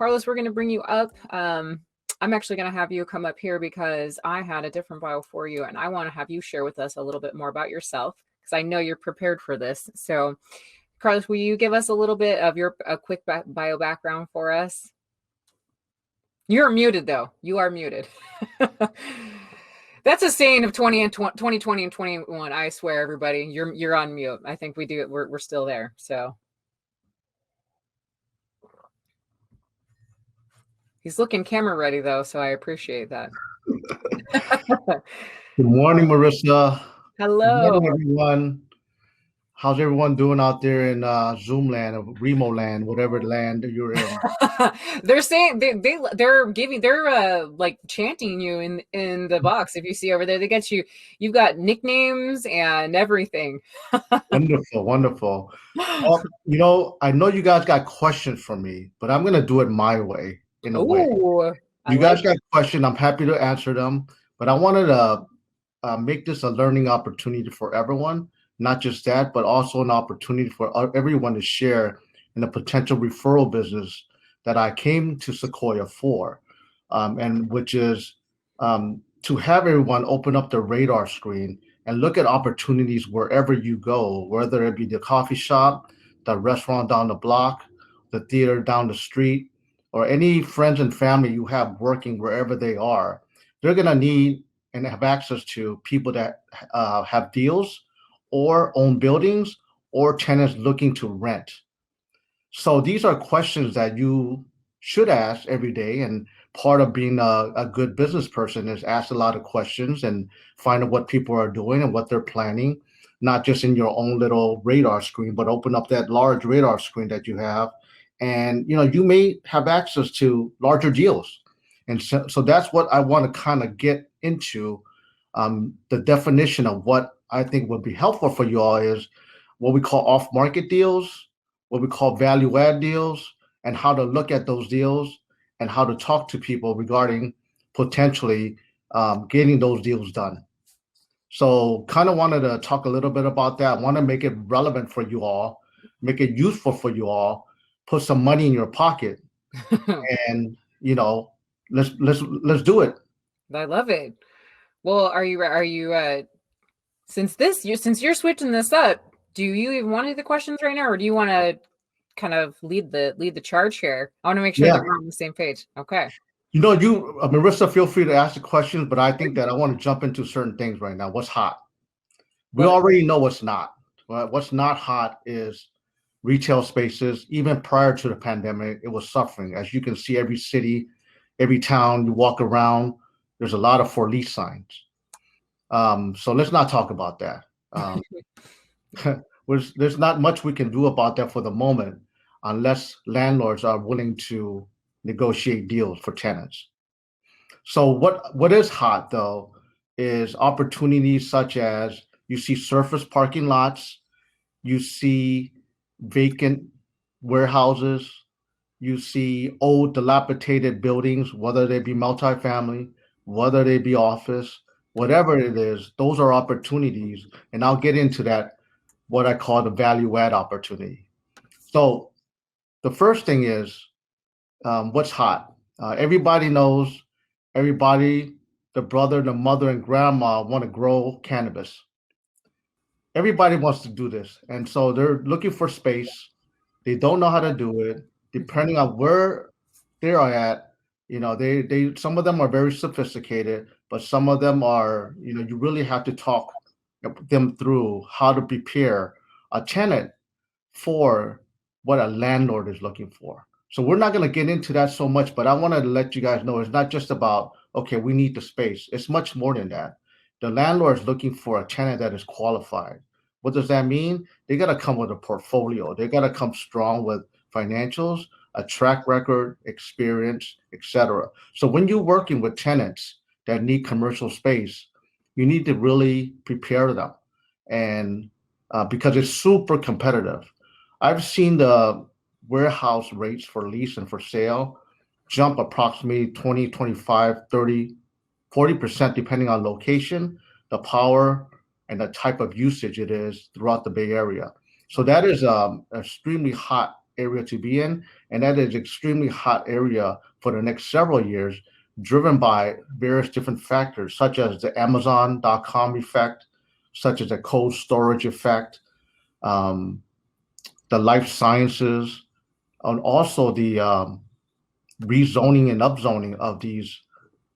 Carlos, we're going to bring you up. I'm actually going to have you come up here because I had a different bio for you, and I want to have you share with us a little bit more about yourself because I know you're prepared for this. So, Carlos, will you give us a little bit of a quick bio background for us? You're muted, though. You are muted. That's a saying of 2020 and 21. I swear, everybody, you're on mute. I think we do. We're still there. So. He's looking camera ready, though, so I appreciate that. Good morning, Marissa. Hello. Good morning, everyone. How's everyone doing out there in Zoom land or Remo land, whatever land you're in? They're saying they're like chanting you in the box. If you see over there, they get you've got nicknames and everything. Wonderful. Well, I know you guys got questions for me, but I'm gonna do it my way in a way. You guys got questions, I'm happy to answer them, but I wanted to make this a learning opportunity for everyone. Not just that, but also an opportunity for everyone to share in a potential referral business that I came to Sequoia for, and which is to have everyone open up their radar screen and look at opportunities wherever you go, whether it be the coffee shop, the restaurant down the block, the theater down the street, or any friends and family you have working wherever they are. They're going to need and have access to people that have deals or own buildings or tenants looking to rent. So these are questions that you should ask every day. And part of being a good business person is ask a lot of questions and find out what people are doing and what they're planning, not just in your own little radar screen, but open up that large radar screen that you have. And, you may have access to larger deals. And so that's what I want to kind of get into. The definition of what I think would be helpful for you all is what we call off-market deals, what we call value-add deals, and how to look at those deals and how to talk to people regarding potentially getting those deals done. So kind of wanted to talk a little bit about that. I want to make it relevant for you all, make it useful for you all, put some money in your pocket, and let's do it. I love it. Well, are you since you're switching this up, do you even want to do the questions right now, or do you want to kind of lead the charge here? I want to make sure that we're on the same page. Okay. Marissa, feel free to ask the questions, but I think that I want to jump into certain things right now. What's hot? We already know what's not. What's not hot is retail spaces. Even prior to the pandemic, it was suffering. As you can see, every city, every town you walk around, there's a lot of for lease signs. So let's not talk about that. There's not much we can do about that for the moment, unless landlords are willing to negotiate deals for tenants. So what is hot though is opportunities such as you see surface parking lots, you see vacant warehouses, you see old dilapidated buildings, whether they be multifamily, whether they be office, whatever it is, those are opportunities. And I'll get into that, what I call the value add opportunity. So the first thing is what's hot. Everybody knows, the brother, the mother, and grandma want to grow cannabis. Everybody wants to do this. And so they're looking for space. They don't know how to do it. Depending on where they are at, they some of them are very sophisticated, but some of them are, you really have to talk them through how to prepare a tenant for what a landlord is looking for. So we're not going to get into that so much, but I want to let you guys know it's not just about, okay, we need the space. It's much more than that. The landlord is looking for a tenant that is qualified. What does that mean? They got to come with a portfolio. They got to come strong with financials, a track record, experience, etc. So when you're working with tenants that need commercial space, you need to really prepare them, and because it's super competitive. I've seen the warehouse rates for lease and for sale jump approximately 20, 25, 30, 40%, depending on location, the power, and the type of usage it is throughout the Bay Area. So that is an extremely hot area to be in, and that is extremely hot area for the next several years, driven by various different factors, such as the Amazon.com effect, such as the cold storage effect, um, the life sciences, and also the rezoning and upzoning of these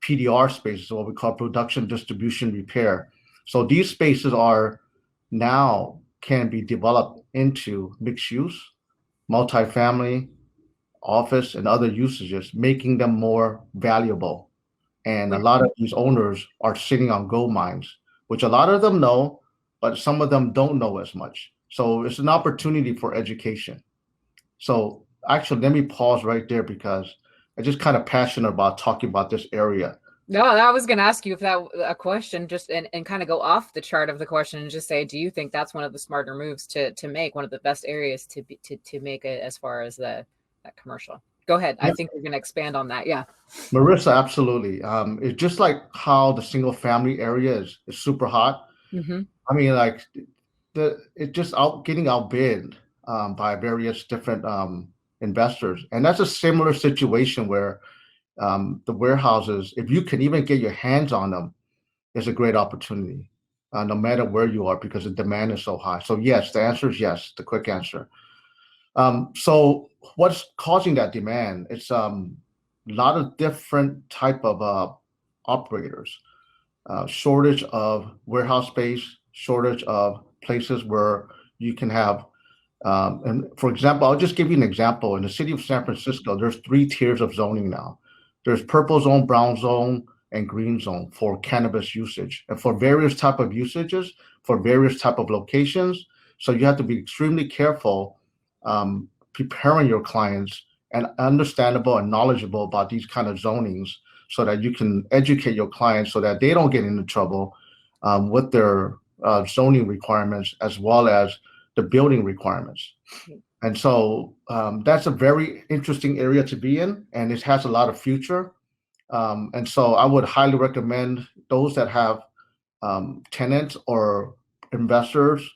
PDR spaces, what we call production, distribution, repair. So these spaces are now can be developed into mixed use, multifamily, office, and other usages, making them more valuable. And a lot of these owners are sitting on gold mines, which a lot of them know, but some of them don't know as much. So it's an opportunity for education. So actually, let me pause right there because I'm just kind of passionate about talking about this area. No, I was going to ask you if that a question just and kind of go off the chart of the question and just say, do you think that's one of the smarter moves to make, one of the best areas to make it as far as that commercial? Go ahead. I Yeah, think you're going to expand on that. Yeah. Marissa, absolutely. It's just like how the single family area is super hot. Mm-hmm. I mean, like it's just getting outbid by various different investors, and that's a similar situation where the warehouses, if you can even get your hands on them, is a great opportunity, no matter where you are, because the demand is so high. So yes, the answer is yes. The quick answer. So what's causing that demand? It's a lot of different type of operators, shortage of warehouse space, shortage of places where you can have. And for example, I'll just give you an example. In the city of San Francisco, there's 3 tiers of zoning now. There's purple zone, brown zone, and green zone for cannabis usage, and for various type of usages, for various type of locations. So you have to be extremely careful preparing your clients and understandable and knowledgeable about these kind of zonings so that you can educate your clients so that they don't get into trouble with their zoning requirements as well as the building requirements. And so that's a very interesting area to be in, and it has a lot of future. And so I would highly recommend those that have tenants or investors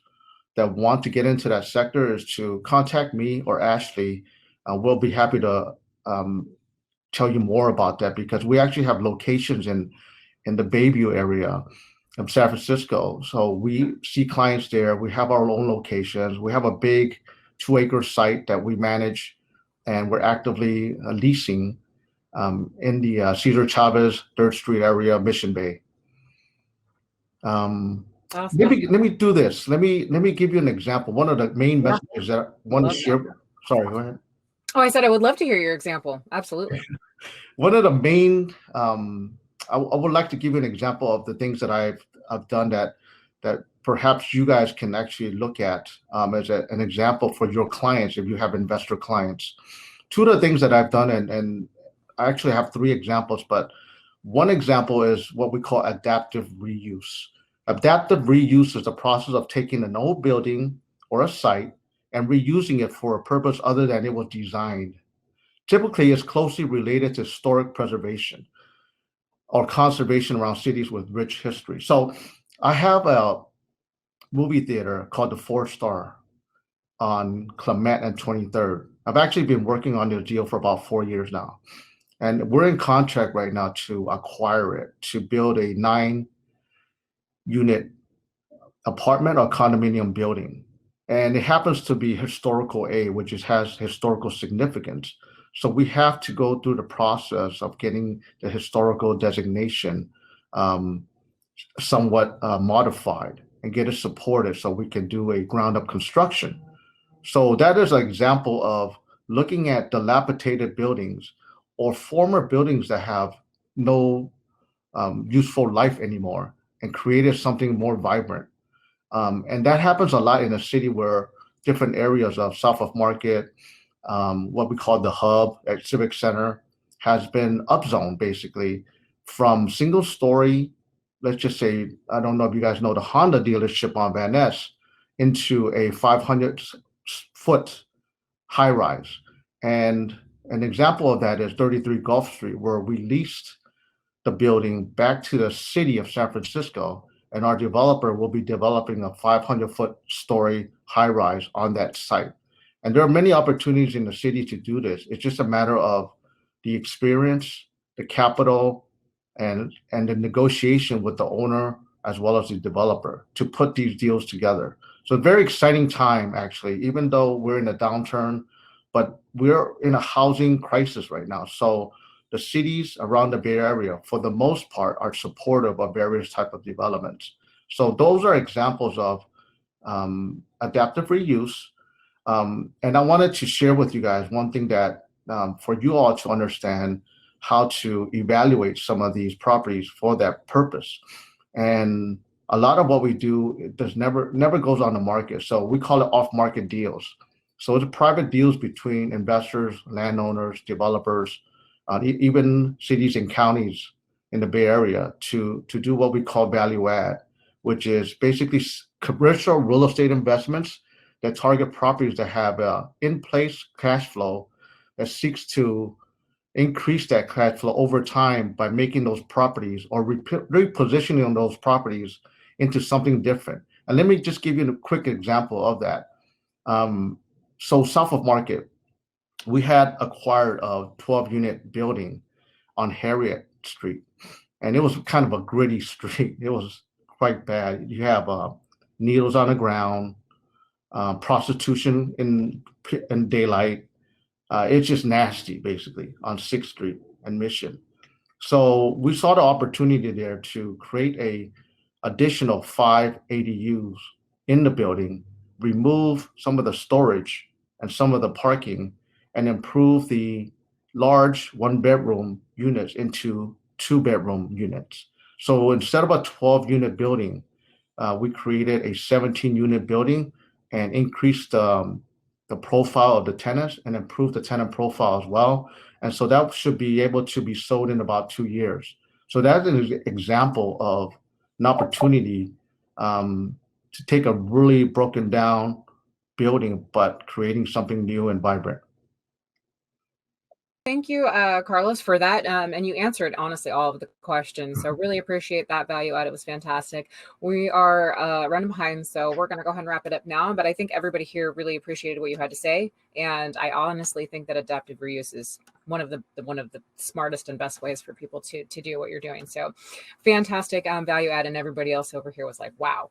that want to get into that sector is to contact me or Ashley. We'll be happy to tell you more about that because we actually have locations in the Bayview area of San Francisco. So we see clients there. We have our own locations. We have a big 2-acre site that we manage, and we're actively leasing in the Cesar Chavez 3rd Street area, Mission Bay. Awesome. Let me do this. Let me give you an example. One of the main messages that I want to share. Sorry, go ahead. Oh, I said I would love to hear your example. Absolutely. One of the main, I would like to give you an example of the things that I've done that perhaps you guys can actually look at as an example for your clients if you have investor clients. 2 of the things that I've done, and I actually have 3 examples, but one example is what we call adaptive reuse. Adaptive reuse is the process of taking an old building or a site and reusing it for a purpose other than it was designed. Typically, it's closely related to historic preservation or conservation around cities with rich history. So I have a movie theater called the 4-Star on Clement and 23rd. I've actually been working on this deal for about 4 years now. And we're in contract right now to acquire it, to build a 9-unit apartment or condominium building. And it happens to be historical A, which has historical significance. So we have to go through the process of getting the historical designation somewhat modified and get it supported so we can do a ground up construction. So that is an example of looking at dilapidated buildings or former buildings that have no useful life anymore and created something more vibrant. And that happens a lot in a city where different areas of South of Market, what we call the hub at Civic Center, has been upzoned basically from single story, let's just say, I don't know if you guys know the Honda dealership on Van Ness, into a 500-foot high rise. And an example of that is 33 Gulf Street, where we leased the building back to the city of San Francisco, and our developer will be developing a 500-foot story high rise on that site. And there are many opportunities in the city to do this. It's just a matter of the experience, the capital, and the negotiation with the owner as well as the developer to put these deals together. So a very exciting time, actually, even though we're in a downturn, but we're in a housing crisis right now. So the cities around the Bay Area, for the most part, are supportive of various type of developments. So those are examples of adaptive reuse. And I wanted to share with you guys one thing that for you all to understand how to evaluate some of these properties for that purpose. And a lot of what we do, it does never goes on the market. So we call it off-market deals. So it's private deals between investors, landowners, developers, even cities and counties in the Bay Area to do what we call value add, which is basically commercial real estate investments that target properties that have in-place cash flow that seeks to increase that cash flow over time by making those properties or repositioning those properties into something different. And let me just give you a quick example of that. So south of Market, we had acquired a 12-unit building on Harriet Street, and it was kind of a gritty street. It was quite bad. You have needles on the ground, prostitution in daylight. It's just nasty, basically, on 6th Street and Mission. So we saw the opportunity there to create a additional 5 ADUs in the building, remove some of the storage and some of the parking, and improve the large 1-bedroom units into 2-bedroom units. So instead of a 12-unit building, we created a 17-unit building and increased the profile of the tenants and improved the tenant profile as well. And so that should be able to be sold in about 2 years. So that's an example of an opportunity to take a really broken down building, but creating something new and vibrant. Thank you, Carlos, for that. And you answered, honestly, all of the questions. So really appreciate that value add. It was fantastic. We are running behind, so we're going to go ahead and wrap it up now. But I think everybody here really appreciated what you had to say. And I honestly think that adaptive reuse is one of the smartest and best ways for people to do what you're doing. So fantastic value add. And everybody else over here was like, wow.